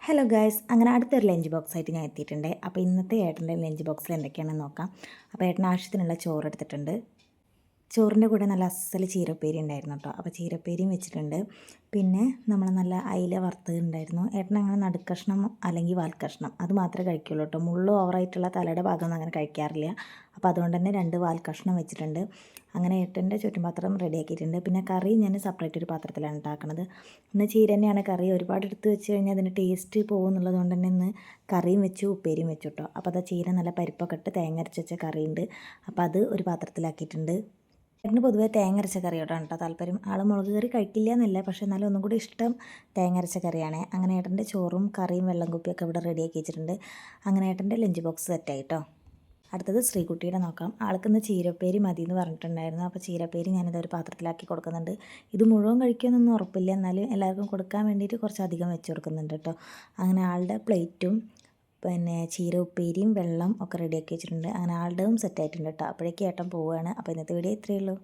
Hello guys, അങ്ങനെ അടുത്തൊരു lunch box ആയിട്ട് ഞാൻ എത്തിയിട്ടുണ്ട്. അപ്പോൾ ഇന്നത്തെ ഏട്ടൻ്റെ ലഞ്ച് ബോക്സിൽ എന്തൊക്കെയാണെന്ന് നോക്കാം. അപ്പോൾ ഏട്ടന് ആവശ്യത്തിനുള്ള ചോറ് എടുത്തിട്ടുണ്ട്. ചോറിൻ്റെ കൂടെ നല്ല അസൽ ചീരപ്പേരി ഉണ്ടായിരുന്നു കേട്ടോ. അപ്പോൾ ചീരപ്പേരിയും വെച്ചിട്ടുണ്ട്. പിന്നെ നമ്മൾ നല്ല അയില വറുത്തത് ഉണ്ടായിരുന്നു. ഏട്ടൻ അങ്ങനെ നടുക്കഷ്ണം അല്ലെങ്കിൽ വാൽക്കഷ്ണം അത് മാത്രമേ കഴിക്കുള്ളൂ കേട്ടോ. മുള്ളു ഓവറായിട്ടുള്ള തലയുടെ ഭാഗമൊന്നും അങ്ങനെ കഴിക്കാറില്ല. അപ്പോൾ അതുകൊണ്ട് തന്നെ 2 വാൽക്കഷ്ണം വെച്ചിട്ടുണ്ട്. അങ്ങനെ ഏട്ടൻ്റെ ചുറ്റുപാത്രം റെഡിയാക്കിയിട്ടുണ്ട്. പിന്നെ കറി ഞാൻ സെപ്പറേറ്റ് ഒരു പാത്രത്തിലാണ് ഉണ്ടാക്കുന്നത്. ഇന്ന് ചീര തന്നെയാണ് കറി. ഒരുപാട് എടുത്ത് വെച്ച് കഴിഞ്ഞാൽ അതിൻ്റെ ടേസ്റ്റ് പോകും എന്നുള്ളത് കൊണ്ട് തന്നെ ഇന്ന് കറിയും വെച്ചു ഉപ്പേരിയും വെച്ചു കേട്ടോ. അപ്പോൾ അത് ചീര നല്ല പരിപ്പൊക്കെ ഇട്ട് തേങ്ങ അരച്ച് വെച്ച കറിയുണ്ട്. അപ്പോൾ അത് ഒരു പാത്രത്തിലാക്കിയിട്ടുണ്ട്. ഏട്ടന് പൊതുവേ തേങ്ങ അരച്ച കറിയോടാണ് കേട്ടോ താല്പര്യം. ആൾ മുളക് കറി കഴിക്കില്ല എന്നല്ല, പക്ഷേ എന്നാലും ഒന്നും കൂടി ഇഷ്ടം തേങ്ങ അരച്ച കറിയാണ്. അങ്ങനെ ഏട്ടൻ്റെ ചോറും കറിയും വെള്ളം കുപ്പിയൊക്കെ ഇവിടെ റെഡിയാക്കി വെച്ചിട്ടുണ്ട്. അങ്ങനെ ഏട്ടൻ്റെ ലഞ്ച് ബോക്സ് സെറ്റായി കേട്ടോ. അടുത്തത് ശ്രീകുട്ടിയുടെ നോക്കാം. ആൾക്കിന്ന് ചീരപ്പേരി മതി എന്ന് പറഞ്ഞിട്ടുണ്ടായിരുന്നു. അപ്പോൾ ചീരപ്പേരി ഞാനിതൊരു പാത്രത്തിലാക്കി കൊടുക്കുന്നുണ്ട്. ഇത് മുഴുവൻ കഴിക്കുമെന്നൊന്നും ഉറപ്പില്ല, എന്നാലും എല്ലാവർക്കും കൊടുക്കാൻ വേണ്ടിയിട്ട് കുറച്ചധികം വെച്ച് കൊടുക്കുന്നുണ്ട് കേട്ടോ. അങ്ങനെ ആളുടെ പ്ലേറ്റും പിന്നെ ചീര ഉപ്പേരിയും വെള്ളം ഒക്കെ റെഡിയാക്കി വെച്ചിട്ടുണ്ട്. അങ്ങനെ ആളുടെയും സെറ്റായിട്ടുണ്ട് കേട്ടോ. അപ്പോഴേക്കും ഏട്ടൻ പോവുകയാണ്. അപ്പോൾ ഇന്നത്തെ വീഡിയോ ഇത്രയേ ഉള്ളൂ.